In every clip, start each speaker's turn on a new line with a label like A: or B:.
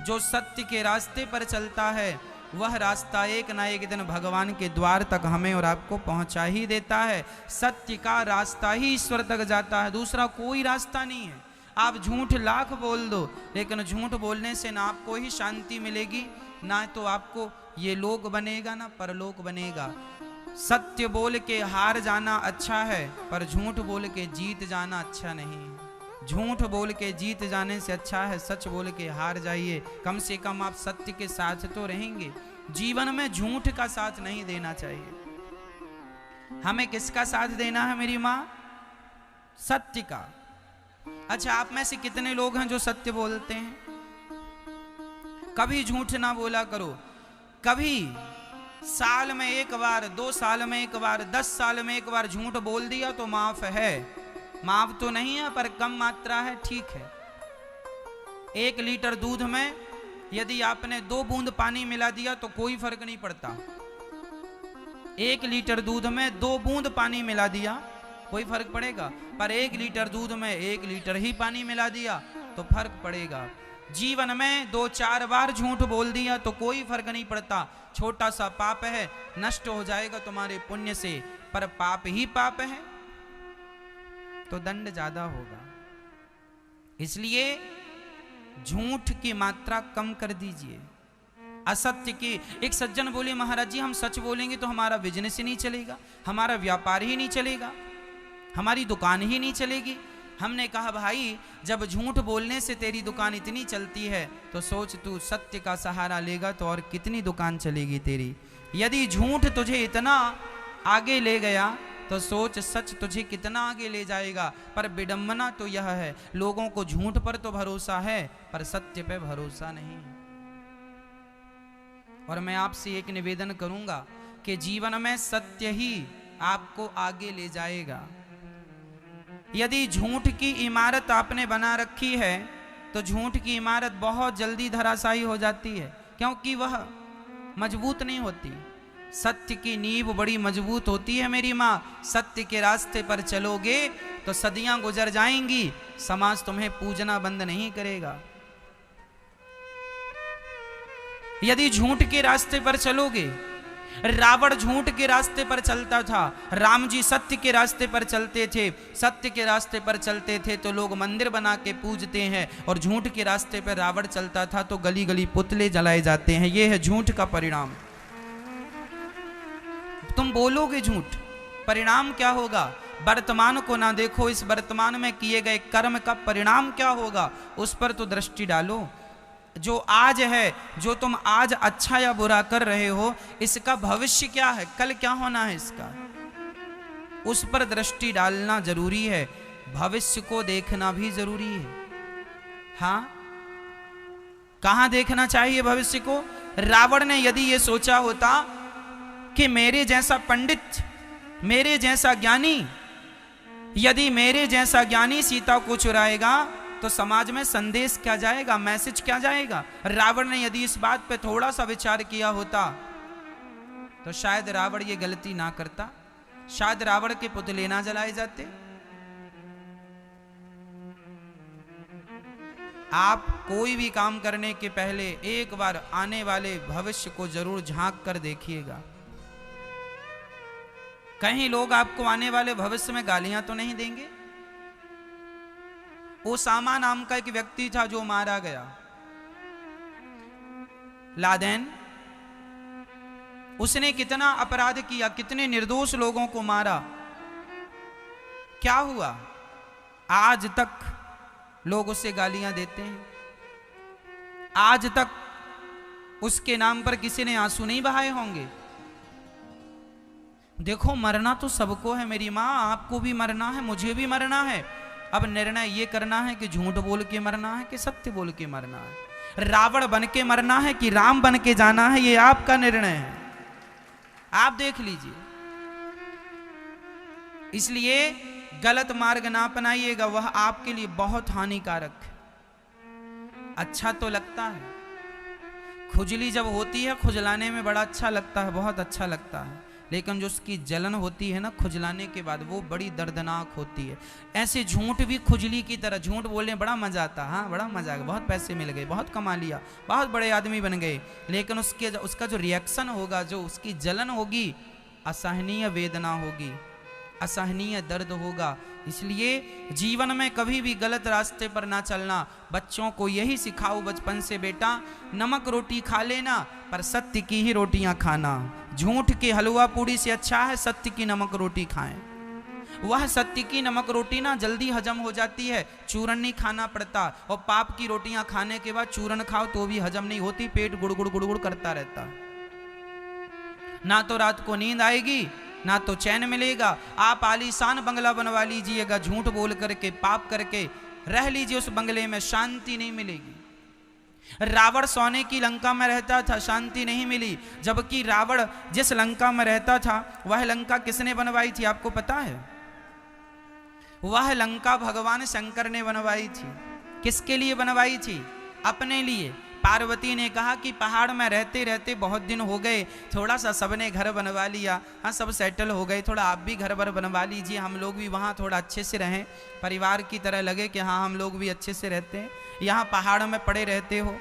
A: जो सत्य के रास्ते पर चलता है वह रास्ता एक ना एक दिन भगवान के द्वार तक हमें और आपको पहुंचा ही देता है। सत्य का रास्ता ही ईश्वर तक जाता है, दूसरा कोई रास्ता नहीं है। आप झूठ लाख बोल दो, लेकिन झूठ बोलने से ना आपको ही शांति मिलेगी, ना तो आपको ये लोक बनेगा ना परलोक बनेगा। सत्य बोल के हार जाना अच्छा है, पर झूठ बोल के जीत जाना अच्छा नहीं है। झूठ बोल के जीत जाने से अच्छा है सच बोल के हार जाइए। कम से कम आप सत्य के साथ तो रहेंगे। जीवन में झूठ का साथ नहीं देना चाहिए। हमें किसका साथ देना है मेरी माँ? सत्य का। अच्छा, आप में से कितने लोग हैं जो सत्य बोलते हैं? कभी झूठ ना बोला करो। कभी साल में एक बार, 2 साल में एक बार, 10 साल में एक बार झूठ बोल दिया तो माफ है। माफ तो नहीं है पर कम मात्रा है, ठीक है। 1 लीटर दूध में यदि आपने 2 बूंद पानी मिला दिया तो कोई फर्क नहीं पड़ता। 1 लीटर दूध में 2 बूंद पानी मिला दिया कोई फर्क पड़ेगा, पर 1 लीटर दूध में 1 लीटर ही पानी मिला दिया तो फर्क पड़ेगा। जीवन में 2-4 बार झूठ बोल दिया तो कोई फर्क नहीं पड़ता। छोटा सा पाप है, नष्ट हो जाएगा तुम्हारे पुण्य से, पर पाप ही पाप है तो दंड ज्यादा होगा। इसलिए झूठ की मात्रा कम कर दीजिए। असत्य की, एक सज्जन बोले महाराज जी हम सच बोलेंगे तो हमारा बिजनेस ही नहीं चलेगा, हमारा व्यापार ही नहीं चलेगा, हमारी दुकान ही नहीं चलेगी। हमने कहा भाई जब झूठ बोलने से तेरी दुकान इतनी चलती है तो सोच तू सत्य का सहारा लेगा तो और कितनी दुकान चलेगी तेरी। यदि झूठ तुझे इतना आगे ले गया तो सोच सच तुझे कितना आगे ले जाएगा। पर विडंबना तो यह है, लोगों को झूठ पर तो भरोसा है पर सत्य पे भरोसा नहीं है। और मैं आपसे एक निवेदन करूंगा कि जीवन में सत्य ही आपको आगे ले जाएगा। यदि झूठ की इमारत आपने बना रखी है तो झूठ की इमारत बहुत जल्दी धराशायी हो जाती है, क्योंकि वह मजबूत नहीं होती। सत्य की नींव बड़ी मजबूत होती है मेरी माँ। सत्य के रास्ते पर चलोगे तो सदियां गुजर जाएंगी, समाज तुम्हें पूजना बंद नहीं करेगा। यदि झूठ के रास्ते पर चलोगे, रावण झूठ के रास्ते पर चलता था, राम जी सत्य के रास्ते पर चलते थे। सत्य के रास्ते पर चलते थे तो लोग मंदिर बना के पूजते हैं, और झूठ के रास्ते पर रावण चलता था तो गली गली पुतले जलाए जाते हैं। यह है झूठ का परिणाम। तुम बोलोगे झूठ, परिणाम क्या होगा? वर्तमान को ना देखो, इस वर्तमान में किए गए कर्म का परिणाम क्या होगा उस पर तो दृष्टि डालो। जो आज है, जो तुम आज अच्छा या बुरा कर रहे हो, इसका भविष्य क्या है, कल क्या होना है इसका, उस पर दृष्टि डालना जरूरी है। भविष्य को देखना भी जरूरी है। हाँ, कहां देखना चाहिए भविष्य को? रावण ने यदि ये सोचा होता कि मेरे जैसा पंडित, मेरे जैसा ज्ञानी, यदि मेरे जैसा ज्ञानी सीता को चुराएगा तो समाज में संदेश क्या जाएगा, मैसेज क्या जाएगा? रावण ने यदि इस बात पे थोड़ा सा विचार किया होता तो शायद रावण ये गलती ना करता, शायद रावण के पुतले ना जलाए जाते। आप कोई भी काम करने के पहले एक बार आने वाले भविष्य को जरूर झांक कर देखिएगा। कहीं लोग आपको आने वाले भविष्य में गालियां तो नहीं देंगे? ओसामा नाम का एक व्यक्ति था जो मारा गया, लादेन। उसने कितना अपराध किया, कितने निर्दोष लोगों को मारा। क्या हुआ? आज तक लोग उसे गालियां देते हैं, आज तक उसके नाम पर किसी ने आंसू नहीं बहाए होंगे। देखो, मरना तो सबको है मेरी माँ, आपको भी मरना है, मुझे भी मरना है। अब निर्णय ये करना है कि झूठ बोल के मरना है कि सत्य बोल के मरना है, रावण बन के मरना है कि राम बन के जाना है, ये आपका निर्णय है। आप देख लीजिए। इसलिए गलत मार्ग ना अपनाइएगा, वह आपके लिए बहुत हानिकारक है। अच्छा तो लगता है, खुजली जब होती है खुजलाने में बड़ा अच्छा लगता है, बहुत अच्छा लगता है, लेकिन जो उसकी जलन होती है ना खुजलाने के बाद, वो बड़ी दर्दनाक होती है। ऐसे झूठ भी खुजली की तरह, झूठ बोलने बड़ा मजा आता, हाँ बड़ा मजा आ गया, बहुत पैसे मिल गए, बहुत कमा लिया, बहुत बड़े आदमी बन गए, लेकिन उसका जो रिएक्शन होगा, जो उसकी जलन होगी, असहनीय वेदना होगी, असहनीय दर्द होगा। इसलिए जीवन में कभी भी गलत रास्ते पर ना चलना। बच्चों को यही सिखाओ बचपन से, बेटा नमक रोटी खा लेना पर सत्य की ही रोटियां खाना। झूठ के हलवा पूड़ी से अच्छा है सत्य की नमक रोटी खाएं। वह सत्य की नमक रोटी ना जल्दी हजम हो जाती है, चूरन नहीं खाना पड़ता। और पाप की रोटियां खाने के बाद चूरन खाओ तो भी हजम नहीं होती, पेट गुड़गुड़ गुड़गुड़ करता रहता। ना तो रात को नींद आएगी, ना तो चैन मिलेगा। आप आलीशान बंगला बनवा लीजिएगा, झूठ बोल करके पाप करके रह लीजिए, उस बंगले में शांति नहीं मिलेगी। रावण सोने की लंका में रहता था, शांति नहीं मिली। जबकि रावण जिस लंका में रहता था वह लंका किसने बनवाई थी आपको पता है? वह लंका भगवान शंकर ने बनवाई थी। किसके लिए बनवाई थी? अपने लिए। पार्वती ने कहा कि पहाड़ में रहते रहते बहुत दिन हो गए, थोड़ा सा सबने घर बनवा लिया, हाँ सब सेटल हो गए, थोड़ा आप भी घर बनवा लीजिए, हम लोग भी वहाँ थोड़ा अच्छे से रहें, परिवार की तरह लगे कि हाँ हम लोग भी अच्छे से रहते हैं, यहाँ पहाड़ में पड़े रहते हो।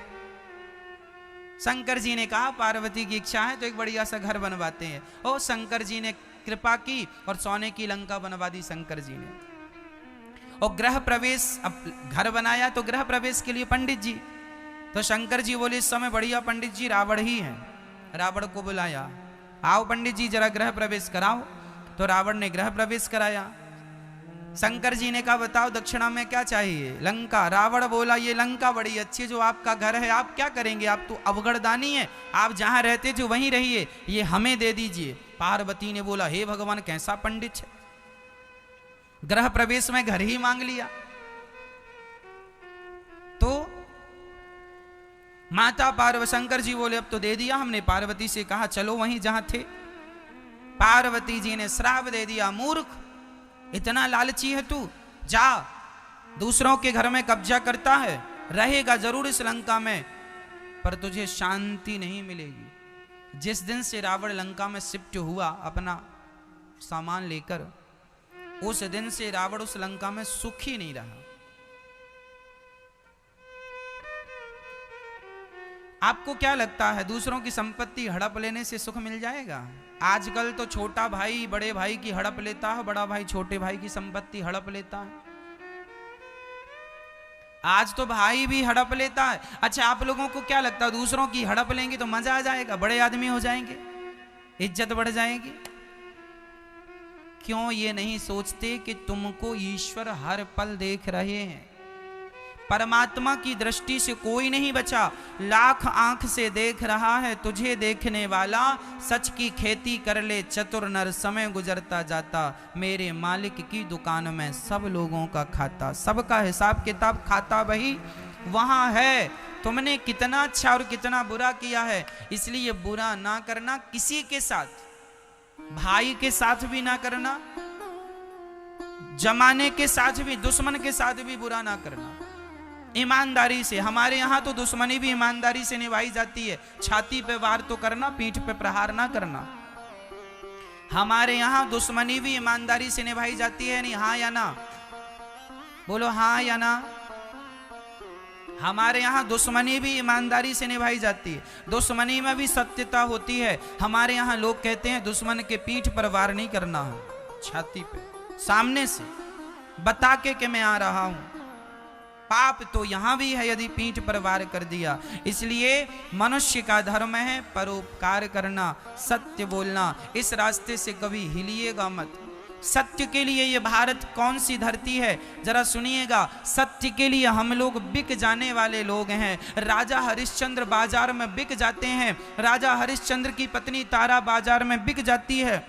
A: शंकर जी ने कहा पार्वती की इच्छा है तो एक बढ़िया सा घर बनवाते हैं। ओ शंकर जी ने कृपा की और सोने की लंका बनवा दी शंकर जी ने। और गृह प्रवेश, अब घर बनाया तो गृह प्रवेश के लिए पंडित जी, तो शंकर जी बोले इस समय बढ़िया पंडित जी रावण ही है। रावण को बुलाया, आओ पंडित जी जरा गृह प्रवेश कराओ। तो रावण ने गृह प्रवेश कराया। शंकर जी ने कहा बताओ दक्षिणा में क्या चाहिए? लंका। रावण बोला ये लंका बड़ी अच्छी, जो आपका घर है आप क्या करेंगे, आप तो अवगढ़दानी है, आप जहां रहते थे वहीं रहिए, ये हमें दे दीजिए। पार्वती ने बोला हे भगवान कैसा पंडित है, गृह प्रवेश में घर ही मांग लिया। तो माता पार्वती, शंकर जी बोले अब तो दे दिया हमने। पार्वती से कहा चलो वहीं जहां थे। पार्वती जी ने श्राप दे दिया, मूर्ख इतना लालची है तू, जा दूसरों के घर में कब्जा करता है, रहेगा जरूर इस लंका में पर तुझे शांति नहीं मिलेगी। जिस दिन से रावण लंका में शिफ्ट हुआ अपना सामान लेकर, उस दिन से रावण उस लंका में सुखी नहीं रहा। आपको क्या लगता है दूसरों की संपत्ति हड़प लेने से सुख मिल जाएगा? आजकल तो छोटा भाई बड़े भाई की हड़प लेता है, बड़ा भाई छोटे भाई की संपत्ति हड़प लेता है। आज तो भाई भी हड़प लेता है। अच्छा आप लोगों को क्या लगता है दूसरों की हड़प लेंगे तो मजा आ जाएगा, बड़े आदमी हो जाएंगे, इज्जत बढ़ जाएगी? क्यों ये नहीं सोचते कि तुमको ईश्वर हर पल देख रहे हैं? परमात्मा की दृष्टि से कोई नहीं बचा, लाख आंख से देख रहा है तुझे देखने वाला। सच की खेती कर ले चतुर नर, समय गुजरता जाता, मेरे मालिक की दुकान में सब लोगों का खाता। सबका हिसाब किताब खाता वही वहां है। तुमने कितना अच्छा और कितना बुरा किया है, इसलिए बुरा ना करना किसी के साथ, भाई के साथ भी ना करना, जमाने के साथ भी, दुश्मन के साथ भी बुरा ना करना, ईमानदारी से। हमारे यहाँ तो दुश्मनी भी ईमानदारी से निभाई जाती है। छाती पे वार तो करना, पीठ पे प्रहार ना करना। हमारे यहाँ दुश्मनी भी ईमानदारी से निभाई जाती है, नहीं हाँ या ना? बोलो हाँ या ना। हमारे यहाँ दुश्मनी भी ईमानदारी से निभाई जाती है, दुश्मनी में भी सत्यता होती है। हमारे यहाँ लोग कहते हैं दुश्मन के पीठ पर वार नहीं करना है, छाती पे सामने से बता के कि मैं आ रहा हूं। पाप तो यहां भी है यदि पीठ पर वार कर दिया। इसलिए मनुष्य का धर्म है परोपकार करना, सत्य बोलना। इस रास्ते से कभी हिलिएगा मत। सत्य के लिए ये भारत कौन सी धरती है जरा सुनिएगा। सत्य के लिए हम लोग बिक जाने वाले लोग हैं। राजा हरिश्चंद्र बाजार में बिक जाते हैं, राजा हरिश्चंद्र की पत्नी तारा बाजार में बिक जाती है,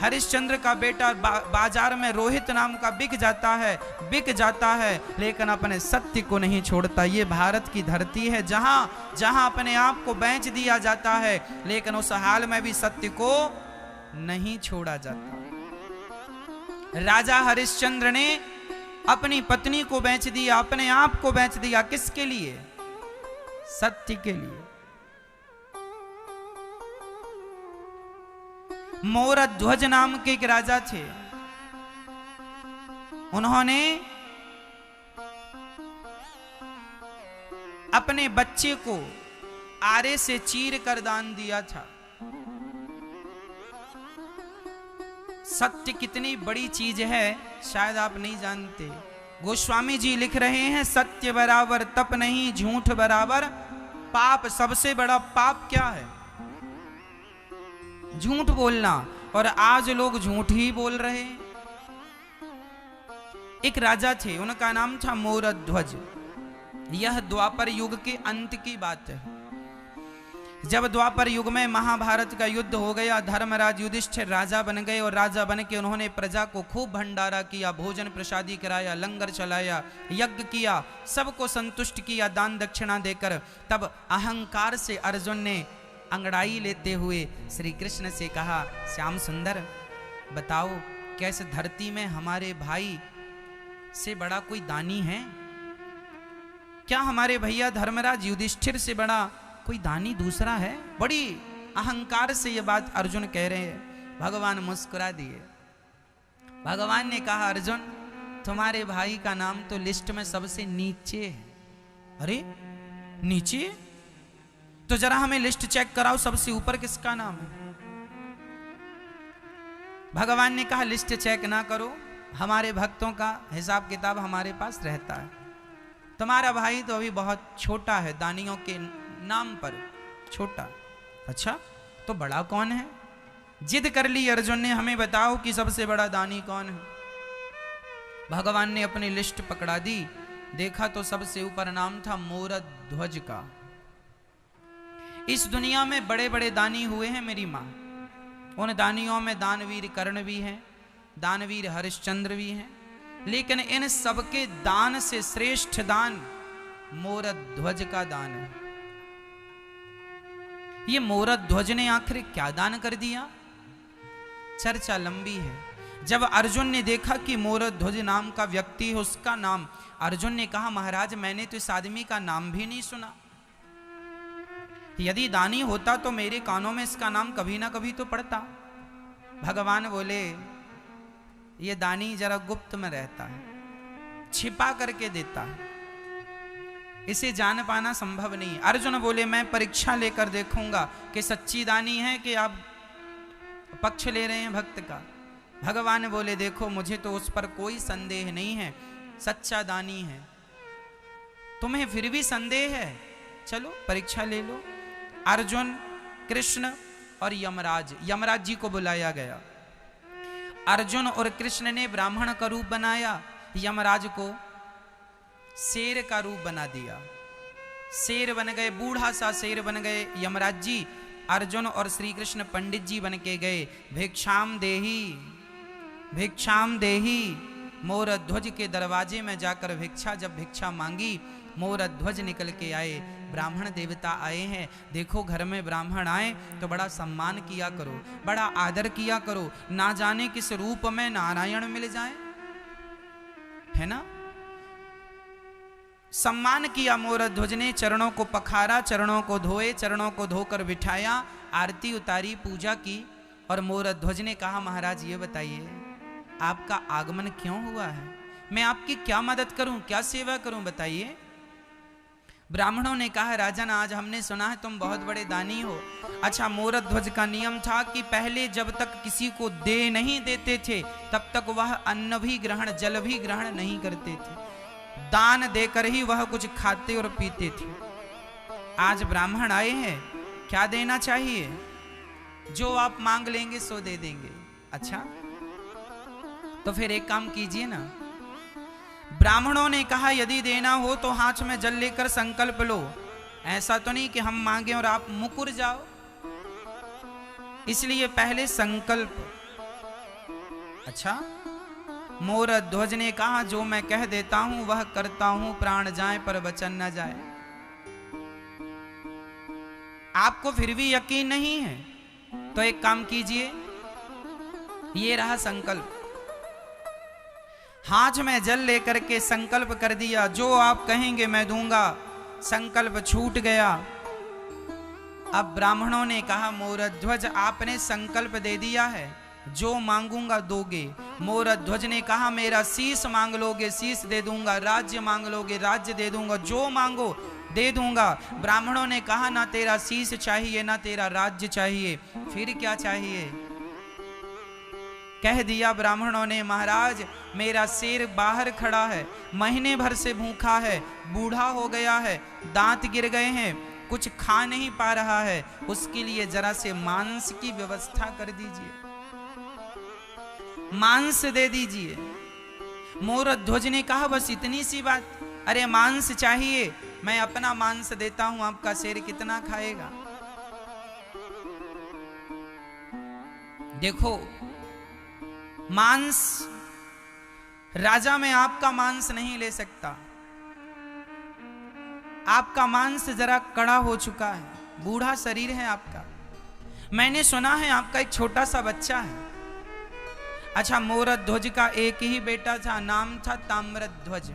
A: हरिश्चंद्र का बेटा बाजार में रोहित नाम का बिक जाता है, लेकिन अपने सत्य को नहीं छोड़ता। ये भारत की धरती है जहां अपने आप को बेच दिया जाता है, लेकिन उस हाल में भी सत्य को नहीं छोड़ा जाता। राजा हरिश्चंद्र ने अपनी पत्नी को बेच दिया, अपने आप को बेच दिया। किसके लिए? सत्य के लिए। मोरध्वज नाम के एक राजा थे। उन्होंने अपने बच्चे को आरे से चीर कर दान दिया था। सत्य कितनी बड़ी चीज है शायद आप नहीं जानते। गोस्वामी जी लिख रहे हैं, सत्य बराबर तप नहीं, झूठ बराबर पाप। सबसे बड़ा पाप क्या है? झूठ बोलना। और आज लोग झूठ ही बोल रहे हैं। एक राजा थे, उनका नाम था मोरध्वज। यह द्वापर युग के अंत की बात है। जब द्वापर युग में महाभारत का युद्ध हो गया, धर्मराज युधिष्ठिर राजा बन गए और राजा बन के उन्होंने प्रजा को खूब भंडारा किया, भोजन प्रसादी कराया, लंगर चलाया, यज्ञ किया, सबको संतुष्ट किया दान दक्षिणा देकर। तब अहंकार से अर्जुन ने अंगड़ाई लेते हुए श्री कृष्ण से कहा, श्याम सुंदर बताओ, क्या इस धरती में हमारे भाई से बड़ा कोई दानी है? क्या हमारे भैया धर्मराज युधिष्ठिर से बड़ा कोई दानी दूसरा है? बड़ी अहंकार से ये बात अर्जुन कह रहे हैं। भगवान मुस्कुरा दिए। भगवान ने कहा, अर्जुन तुम्हारे भाई का नाम तो लिस्ट में सबसे नीचे है। अरे नीचे? तो जरा हमें लिस्ट चेक कराओ, सबसे ऊपर किसका नाम है? भगवान ने कहा, लिस्ट चेक ना करो, हमारे भक्तों का हिसाब किताब हमारे पास रहता है। तुम्हारा भाई तो अभी बहुत छोटा है, दानियों के नाम पर छोटा। अच्छा, तो बड़ा कौन है? जिद कर ली अर्जुन ने, हमें बताओ कि सबसे बड़ा दानी कौन है। भगवान ने अपनी लिस्ट पकड़ा दी, देखा तो सबसे ऊपर नाम था मोरध्वज का। इस दुनिया में बड़े बड़े दानी हुए हैं मेरी मां। उन दानियों में दानवीर कर्ण भी हैं, दानवीर हरिश्चंद्र भी हैं, लेकिन इन सबके दान से श्रेष्ठ दान मोरध्वज का दान है। ये मोरध्वज ने आखिर क्या दान कर दिया? चर्चा लंबी है। जब अर्जुन ने देखा कि मोरध्वज नाम का व्यक्ति है, उसका नाम, अर्जुन ने कहा, महाराज मैंने तो इस आदमी का नाम भी नहीं सुना। यदि दानी होता तो मेरे कानों में इसका नाम कभी ना कभी तो पड़ता। भगवान बोले, ये दानी जरा गुप्त में रहता है, छिपा करके देता है, इसे जान पाना संभव नहीं। अर्जुन बोले, मैं परीक्षा लेकर देखूंगा कि सच्ची दानी है कि आप पक्ष ले रहे हैं भक्त का। भगवान बोले, देखो मुझे तो उस पर कोई संदेह नहीं है, सच्चा दानी है। तुम्हें फिर भी संदेह है, चलो परीक्षा ले लो। अर्जुन, कृष्ण और यमराज, यमराज जी को बुलाया गया। अर्जुन और कृष्ण ने ब्राह्मण का रूप बनाया, यमराज को शेर का रूप बना दिया। शेर बन गए, बूढ़ा सा शेर बन गए यमराज जी। अर्जुन और श्री कृष्ण पंडित जी बन के गए। भिक्षाम देही, भिक्षाम देही। मोरध्वज के दरवाजे में जाकर भिक्षा, जब भिक्षा मांगी, मोरध्वज निकल के आए। ब्राह्मण देवता आए हैं, देखो घर में ब्राह्मण आए तो बड़ा सम्मान किया करो, बड़ा आदर किया करो, ना जाने किस रूप में नारायण मिल जाए, है ना। सम्मान किया मोरध्वज ने, चरणों को पखारा, चरणों को धोए, चरणों को धोकर बिठाया, आरती उतारी, पूजा की। और मोरध्वज ने कहा, महाराज ये बताइए आपका आगमन क्यों हुआ है? मैं आपकी क्या मदद करूं, क्या सेवा करूं, बताइए। ब्राह्मणों ने कहा, राजन आज हमने सुना है तुम बहुत बड़े दानी हो। अच्छा, मोरध्वज का नियम था कि पहले जब तक किसी को दे नहीं देते थे तब तक वह अन्न भी ग्रहण, जल भी ग्रहण नहीं करते थे। दान देकर ही वह कुछ खाते और पीते थे। आज ब्राह्मण आए हैं, क्या देना चाहिए? जो आप मांग लेंगे सो दे देंगे। अच्छा, तो फिर एक काम कीजिए ना। ब्राह्मणों ने कहा, यदि देना हो तो हाथ में जल लेकर संकल्प लो। ऐसा तो नहीं कि हम मांगे और आप मुकुर जाओ, इसलिए पहले संकल्प। अच्छा, मोरध्वज ने कहा, जो मैं कह देता हूं वह करता हूं, प्राण जाए पर वचन न जाए। आपको फिर भी यकीन नहीं है तो एक काम कीजिए, ये रहा संकल्प। हाथ में जल लेकर के संकल्प कर दिया, जो आप कहेंगे मैं दूंगा। संकल्प छूट गया। अब ब्राह्मणों ने कहा मोरध्वज आपने संकल्प दे दिया है, जो मांगूंगा दोगे। मोरध्वज ने कहा मेरा शीश मांग लोगे, शीश दे दूंगा, राज्य मांग लोगे, राज्य दे दूंगा, जो मांगो दे दूंगा। ब्राह्मणों ने कहा ना तेरा शीश चाहिए ना तेरा राज्य चाहिए, फिर क्या चाहिए? कह दिया ब्राह्मणों ने महाराज मेरा शेर बाहर खड़ा है, महीने भर से भूखा है, बूढ़ा हो गया है, दांत गिर गए हैं, कुछ खा नहीं पा रहा है, उसके लिए जरा से मांस की व्यवस्था कर दीजिए, मांस दे दीजिए। मोरध्वज ने कहा बस इतनी सी बात? अरे मांस चाहिए, मैं अपना मांस देता हूं, आपका शेर कितना खाएगा? देखो मांस, राजा में आपका मांस नहीं ले सकता, आपका मांस जरा कड़ा हो चुका है, बूढ़ा शरीर है आपका। मैंने सुना है आपका एक छोटा सा बच्चा है। अच्छा, मोरध्वज का एक ही बेटा था, नाम था ताम्रध्वज।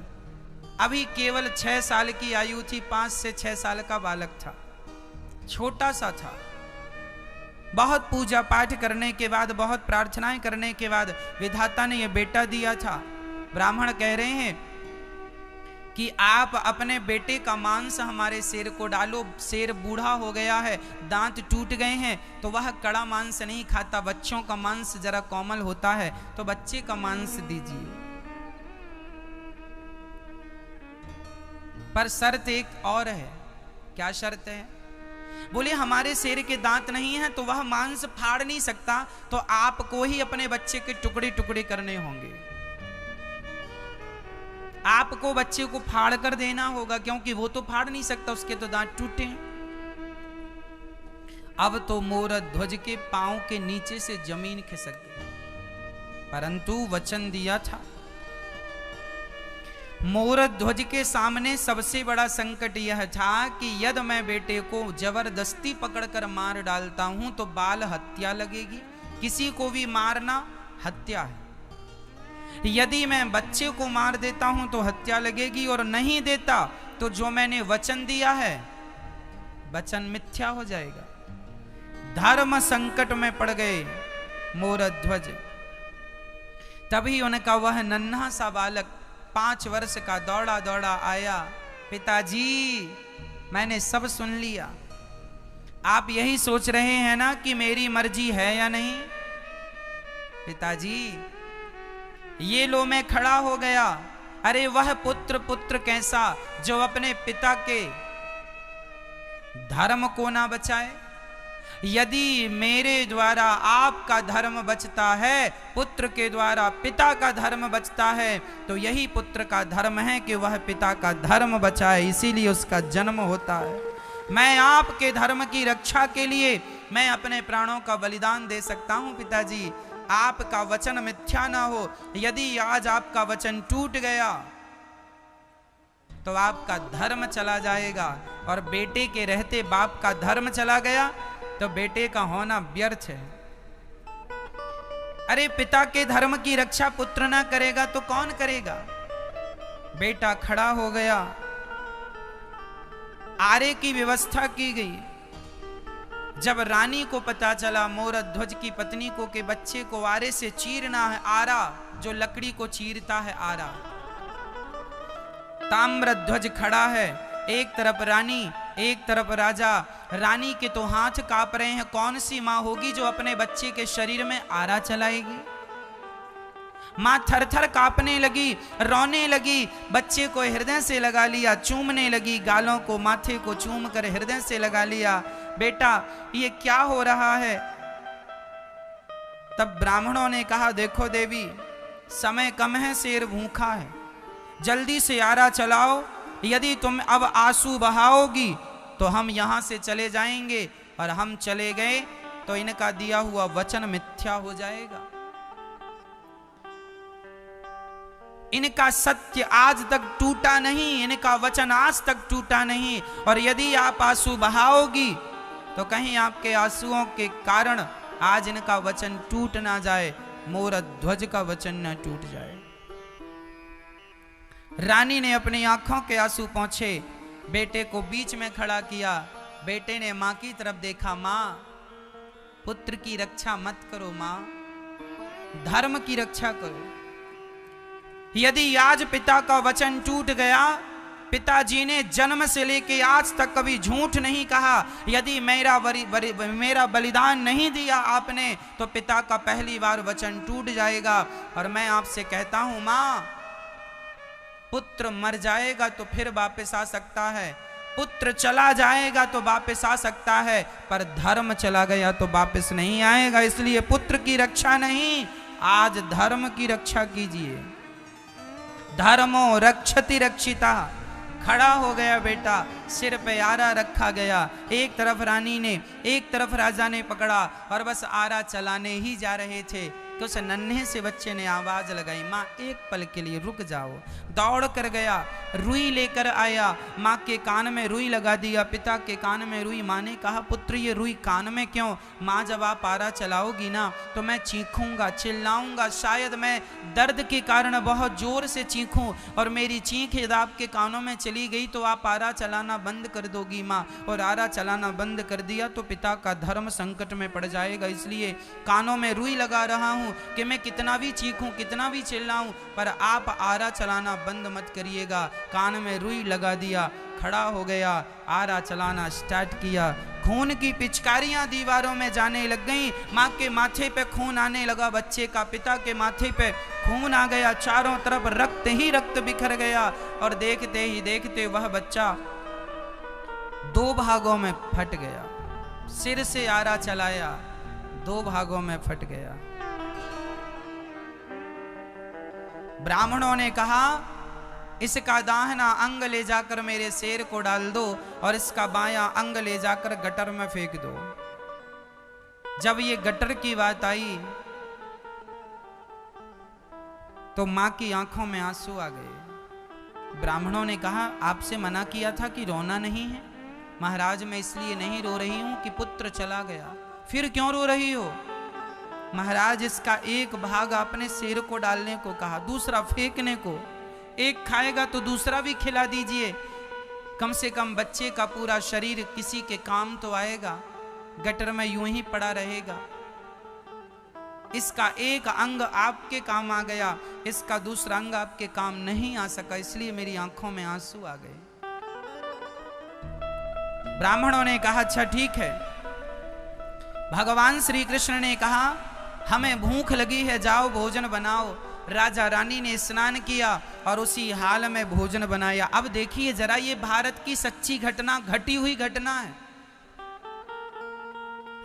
A: अभी केवल 6 साल की आयु थी, 5 से 6 साल का बालक था, छोटा सा था। बहुत पूजा पाठ करने के बाद, बहुत प्रार्थनाएं करने के बाद विधाता ने यह बेटा दिया था। ब्राह्मण कह रहे हैं कि आप अपने बेटे का मांस हमारे शेर को डालो, शेर बूढ़ा हो गया है, दांत टूट गए हैं, तो वह कड़ा मांस नहीं खाता, बच्चों का मांस जरा कोमल होता है, तो बच्चे का मांस दीजिए। पर शर्त एक और है। क्या शर्त है? बोले हमारे शेर के दांत नहीं है तो वह मांस फाड़ नहीं सकता, तो आपको ही अपने बच्चे के टुकड़े टुकड़े करने होंगे, आपको बच्चे को फाड़ कर देना होगा, क्योंकि वो तो फाड़ नहीं सकता, उसके तो दांत टूटे। अब तो मोरध्वज के पांव के नीचे से जमीन खिसक गई, परंतु वचन दिया था। मोरध्वज के सामने सबसे बड़ा संकट यह था कि यदि मैं बेटे को जबरदस्ती पकड़कर मार डालता हूं तो बाल हत्या लगेगी, किसी को भी मारना हत्या है। यदि मैं बच्चे को मार देता हूं तो हत्या लगेगी, और नहीं देता तो जो मैंने वचन दिया है वचन मिथ्या हो जाएगा। धर्म संकट में पड़ गए मोरध्वज। तभी उनका वह नन्हा सा बालक 5 वर्ष का दौड़ा दौड़ा आया, पिताजी मैंने सब सुन लिया, आप यही सोच रहे हैं ना कि मेरी मर्जी है या नहीं? पिताजी ये लो मैं खड़ा हो गया। अरे वह पुत्र कैसा जो अपने पिता के धर्म को ना बचाए। यदि मेरे द्वारा आपका धर्म बचता है, पुत्र के द्वारा पिता का धर्म बचता है, तो यही पुत्र का धर्म है कि वह पिता का धर्म बचाए, इसीलिए उसका जन्म होता है। मैं आपके धर्म की रक्षा के लिए मैं अपने प्राणों का बलिदान दे सकता हूं पिताजी, आपका वचन मिथ्या ना हो। यदि आज आपका वचन टूट गया तो आपका धर्म चला जाएगा, और बेटे के रहते बाप का धर्म चला गया तो बेटे का होना व्यर्थ है। अरे पिता के धर्म की रक्षा पुत्र ना करेगा तो कौन करेगा? बेटा खड़ा हो गया, आरे की व्यवस्था की गई। जब रानी को पता चला मोरध्वज की पत्नी को कि बच्चे को आरे से चीरना है, आरा जो लकड़ी को चीरता है आरा, ताम्रध्वज खड़ा है, एक तरफ रानी एक तरफ राजा। रानी के तो हाथ कांप रहे हैं, कौन सी मां होगी जो अपने बच्चे के शरीर में आरा चलाएगी? मां थरथर कांपने लगी, रोने लगी, बच्चे को हृदय से लगा लिया, चूमने लगी, गालों को माथे को चूम कर हृदय से लगा लिया। बेटा ये क्या हो रहा है? तब ब्राह्मणों ने कहा देखो देवी, समय कम है, शेर भूखा है, जल्दी से आरा चलाओ, यदि तुम अब आंसू बहाओगी तो हम यहां से चले जाएंगे, और हम चले गए तो इनका दिया हुआ वचन मिथ्या हो जाएगा। इनका सत्य आज तक टूटा नहीं, इनका वचन आज तक टूटा नहीं, और यदि आप आंसू बहाओगी तो कहीं आपके आंसुओं के कारण आज इनका वचन टूट ना जाए, मोरध्वज का वचन ना टूट जाए। रानी ने अपनी आंखों के आंसू पोंछे, बेटे को बीच में खड़ा किया, बेटे ने मां की तरफ देखा, मां पुत्र की रक्षा मत करो, मां धर्म की रक्षा करो। यदि आज पिता का वचन टूट गया, पिताजी ने जन्म से लेके आज तक कभी झूठ नहीं कहा, यदि मेरा बलिदान नहीं दिया आपने, तो पिता का पहली बार वचन टूट जाएगा। और मैं आपसे कहता हूं मां, पुत्र मर जाएगा तो फिर वापस आ सकता है, पुत्र चला जाएगा तो वापस आ सकता है, पर धर्म चला गया तो वापस नहीं आएगा। इसलिए पुत्र की रक्षा नहीं, आज धर्म की रक्षा कीजिए। धर्मो रक्षति रक्षिता। खड़ा हो गया बेटा, सिर पे आरा रखा गया, एक तरफ रानी ने एक तरफ राजा ने पकड़ा और बस आरा चलाने ही जा रहे थे तो उस नन्हे से बच्चे ने आवाज लगाई, माँ एक पल के लिए रुक जाओ। दौड़ कर गया, रुई लेकर आया, माँ के कान में रुई लगा दिया, पिता के कान में रुई। माँ ने कहा, पुत्र ये रुई कान में क्यों? माँ जब आप आरा चलाओगी ना तो मैं चीखूंगा, चिल्लाऊंगा, शायद मैं दर्द के कारण बहुत जोर से चीखूं और मेरी चीख यदि आपके कानों में चली गई तो आप आरा चलाना बंद कर दोगी माँ। और आरा चलाना बंद कर दिया तो पिता का धर्म संकट में पड़ जाएगा, इसलिए कानों में रुई लगा रहा हूं कि मैं कितना भी चीखूं, कितना भी चिल्लाऊं, पर आप आरा चलाना बंद मत करिएगा। कान में रुई लगा दिया, खड़ा हो गया, आरा चलाना स्टार्ट किया। खून की पिचकारियां दीवारों में जाने लग गईं, माँ के माथे पे खून आने लगा बच्चे का, पिता के माथे पे खून आ गया, चारों तरफ रक्त ही रक्त बिखर गया। और देखते ही देखते वह बच्चा 2 भागों में फट गया। सिर से आरा चलाया, 2 भागों में फट गया। ब्राह्मणों ने कहा, इसका दाहिना अंग ले जाकर मेरे शेर को डाल दो और इसका बायां अंग ले जाकर गटर में फेंक दो। जब ये गटर की बात आई तो मां की आंखों में आंसू आ गए। ब्राह्मणों ने कहा, आपसे मना किया था कि रोना नहीं है। महाराज मैं इसलिए नहीं रो रही हूं कि पुत्र चला गया। फिर क्यों रो रही हो? महाराज इसका एक भाग आपने शेर को डालने को कहा, दूसरा फेंकने को। एक खाएगा तो दूसरा भी खिला दीजिए, कम से कम बच्चे का पूरा शरीर किसी के काम तो आएगा, गटर में यूं ही पड़ा रहेगा। इसका एक अंग आपके काम आ गया, इसका दूसरा अंग आपके काम नहीं आ सका, इसलिए मेरी आंखों में आंसू आ गए। ब्राह्मणों ने कहा, अच्छा ठीक है। भगवान श्री कृष्ण ने कहा, हमें भूख लगी है, जाओ भोजन बनाओ। राजा रानी ने स्नान किया और उसी हाल में भोजन बनाया। अब देखिए जरा, ये भारत की सच्ची घटना, घटी हुई घटना है।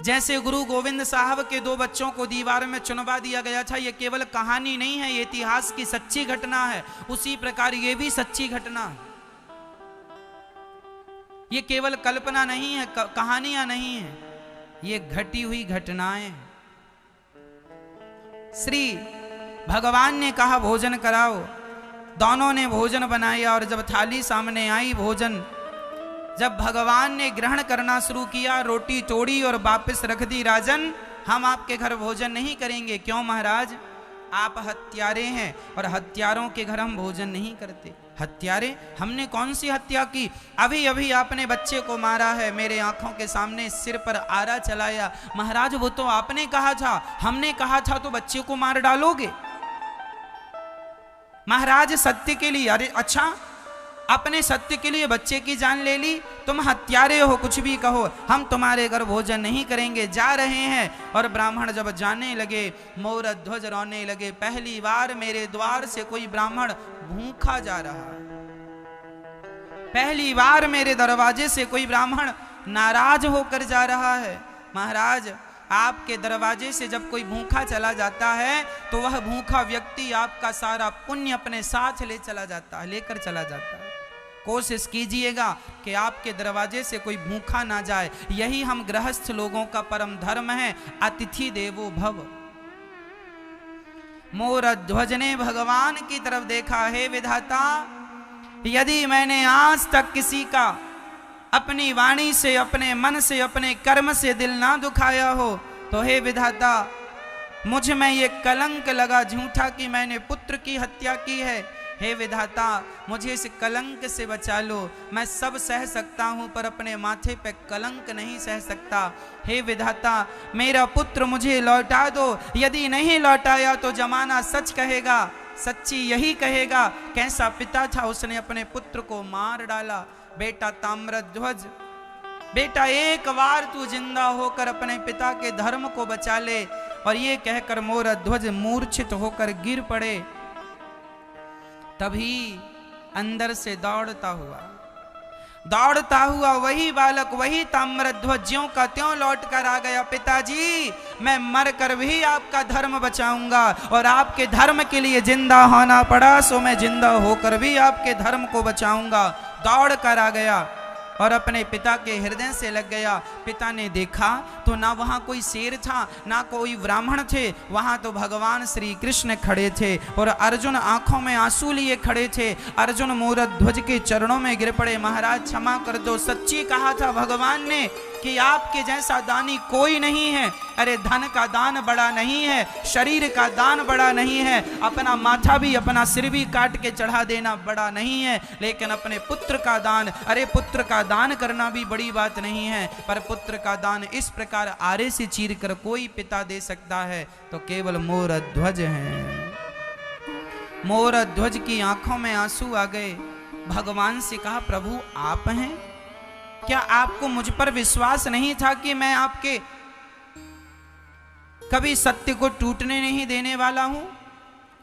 A: जैसे गुरु गोविंद साहब के 2 बच्चों को दीवार में चुनवा दिया गया था, ये केवल कहानी नहीं है, ये इतिहास की सच्ची घटना है, उसी प्रकार ये भी सच्ची घटना है। ये केवल कल्पना नहीं है, कहानियां नहीं है, ये घटी हुई घटनाएं। श्री भगवान ने कहा भोजन कराओ, दोनों ने भोजन बनाया और जब थाली सामने आई, भोजन जब भगवान ने ग्रहण करना शुरू किया, रोटी तोड़ी और वापस रख दी। राजन, हम आपके घर भोजन नहीं करेंगे। क्यों महाराज? आप हत्यारे हैं और हत्यारों के घर हम भोजन नहीं करते। हत्यारे? हमने कौन सी हत्या की? अभी अभी आपने बच्चे को मारा है, मेरे आंखों के सामने सिर पर आरा चलाया। महाराज वो तो आपने कहा था, हमने कहा था तो बच्चे को मार डालोगे? महाराज सत्य के लिए। अरे अच्छा, अपने सत्य के लिए बच्चे की जान ले ली? तुम हत्यारे हो, कुछ भी कहो, हम तुम्हारे घर भोजन नहीं करेंगे, जा रहे हैं। और ब्राह्मण जब जाने लगे, मोर ध्वज रोने लगे। पहली बार मेरे द्वार से कोई ब्राह्मण भूखा जा रहा है, पहली बार मेरे दरवाजे से कोई ब्राह्मण नाराज होकर जा रहा है। महाराज, आपके दरवाजे से जब कोई भूखा चला जाता है तो वह भूखा व्यक्ति आपका सारा पुण्य अपने साथ लेकर चला जाता है। कोशिश कीजिएगा कि आपके दरवाजे से कोई भूखा ना जाए। यही हम गृहस्थ लोगों का परम धर्म है, अतिथि देवो भव। मोर ध्वज ने भगवान की तरफ देखा, हे विधाता, यदि मैंने आज तक किसी का अपनी वाणी से, अपने मन से, अपने कर्म से दिल ना दुखाया हो, तो हे विधाता, मुझ में ये कलंक लगा झूठा कि मैंने पुत्र की हत्या की है। हे विधाता मुझे इस कलंक से बचा लो। मैं सब सह सकता हूँ पर अपने माथे पे कलंक नहीं सह सकता। हे विधाता मेरा पुत्र मुझे लौटा दो। यदि नहीं लौटाया तो जमाना सच कहेगा, सच्ची यही कहेगा कैसा पिता था, उसने अपने पुत्र को मार डाला। बेटा ताम्रध्वज, बेटा एक बार तू जिंदा होकर अपने पिता के धर्म को बचा ले। और ये कहकर मोरध्वज मूर्छित होकर गिर पड़े। तभी अंदर से दौड़ता हुआ वही बालक, वही ताम्रध्वज ज्यों का त्यों लौट कर आ गया। पिताजी मैं मर कर भी आपका धर्म बचाऊंगा, और आपके धर्म के लिए जिंदा होना पड़ा सो मैं जिंदा होकर भी आपके धर्म को बचाऊंगा। दौड़ कर आ गया और अपने पिता के हृदय से लग गया। पिता ने देखा तो ना वहाँ कोई शेर था ना कोई ब्राह्मण थे, वहाँ तो भगवान श्री कृष्ण खड़े थे और अर्जुन आंखों में आंसू लिए खड़े थे। अर्जुन मोरध्वज के चरणों में गिर पड़े, महाराज क्षमा कर दो, सच्ची कहा था भगवान ने कि आपके जैसा दानी कोई नहीं है। अरे धन का दान बड़ा नहीं है, शरीर का दान बड़ा नहीं है, अपना माथा भी अपना सिर भी काट के चढ़ा देना बड़ा नहीं है, लेकिन अपने पुत्र का दान, अरे पुत्र का दान करना भी बड़ी बात नहीं है। पर पुत्र का दान इस प्रकार आरे से चीर कर कोई पिता दे सकता है तो केवल मोरध्वज है। मोरध्वज की आंखों में आंसू आ गए। भगवान से कहा प्रभु आप हैं, क्या आपको मुझ पर विश्वास नहीं था कि मैं आपके कभी सत्य को टूटने नहीं देने वाला हूं?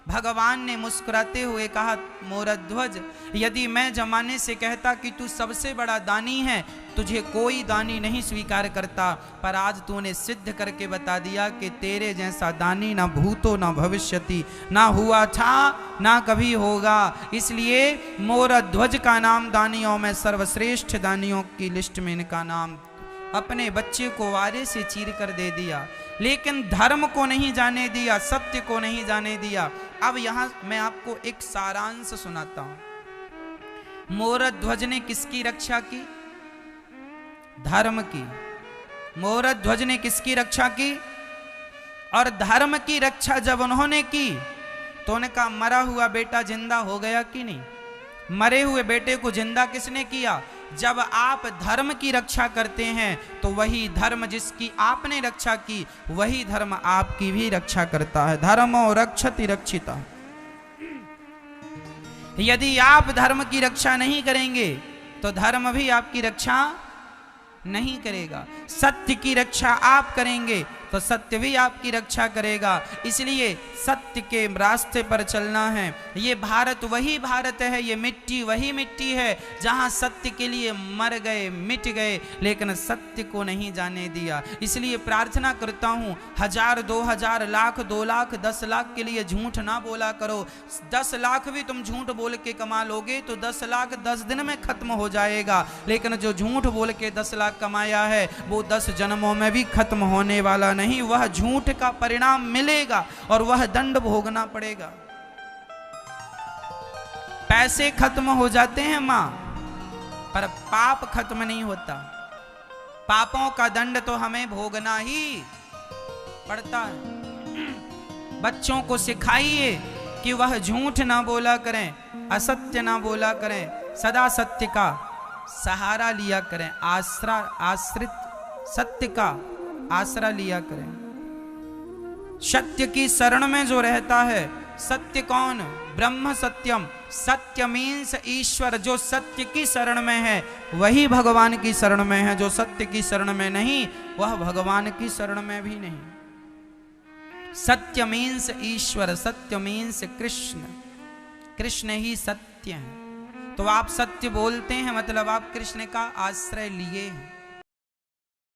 A: भगवान ने मुस्कुराते हुए कहा मोरध्वज यदि मैं जमाने से कहता कि तू सबसे बड़ा दानी है, तुझे कोई दानी नहीं स्वीकार करता, पर आज तूने सिद्ध करके बता दिया कि तेरे जैसा दानी ना भूतो ना भविष्यति, ना हुआ था ना कभी होगा। इसलिए मोरध्वज का नाम दानियों में सर्वश्रेष्ठ दानियों की लिस्ट में इनका नाम। अपने बच्चे को वारे से चीर कर दे दिया, लेकिन धर्म को नहीं जाने दिया, सत्य को नहीं जाने दिया। अब यहां मैं आपको एक सारांश सुनाता हूं। मोरध्वज ने किसकी रक्षा की? धर्म की। मोरध्वज ने किसकी रक्षा की? और धर्म की रक्षा जब उन्होंने की तो उनका मरा हुआ बेटा जिंदा हो गया कि नहीं? मरे हुए बेटे को जिंदा किसने किया? जब आप धर्म की रक्षा करते हैं तो वही धर्म जिसकी आपने रक्षा की वही धर्म आपकी भी रक्षा करता है। धर्मो रक्षति रक्षिता। यदि आप धर्म की रक्षा नहीं करेंगे तो धर्म भी आपकी रक्षा नहीं करेगा। सत्य की रक्षा आप करेंगे तो सत्य भी आपकी रक्षा करेगा। इसलिए सत्य के रास्ते पर चलना है। ये भारत वही भारत है, ये मिट्टी वही मिट्टी है जहां सत्य के लिए मर गए, मिट गए, लेकिन सत्य को नहीं जाने दिया। इसलिए प्रार्थना करता हूं 1000, 2000, लाख, 2 लाख, 10 लाख के लिए झूठ ना बोला करो। 10 लाख भी तुम झूठ बोल के कमा लोगे तो 10 लाख 10 दिन में खत्म हो जाएगा, लेकिन जो झूठ बोल के 10 लाख कमाया है वो 10 जन्मों में भी खत्म होने वाला नहीं। वह झूठ का परिणाम मिलेगा और वह दंड भोगना पड़ेगा। पैसे खत्म हो जाते हैं मां, पर पाप खत्म नहीं होता। पापों का दंड तो हमें भोगना ही पड़ता है। बच्चों को सिखाइए कि वह झूठ ना बोला करें, असत्य ना बोला करें, सदा सत्य का सहारा लिया करें, आश्रित सत्य का आसरा लिया करें। सत्य की शरण में जो रहता है, सत्य कौन? ब्रह्म सत्यम। सत्य मीन्स ईश्वर। जो सत्य की शरण में है वही भगवान की शरण में है, जो सत्य की शरण में नहीं वह भगवान की शरण में भी नहीं। सत्य मीन्स ईश्वर, सत्य मीन्स कृष्ण। कृष्ण ही सत्य है। तो आप सत्य बोलते हैं मतलब आप कृष्ण का आश्रय लिए हैं।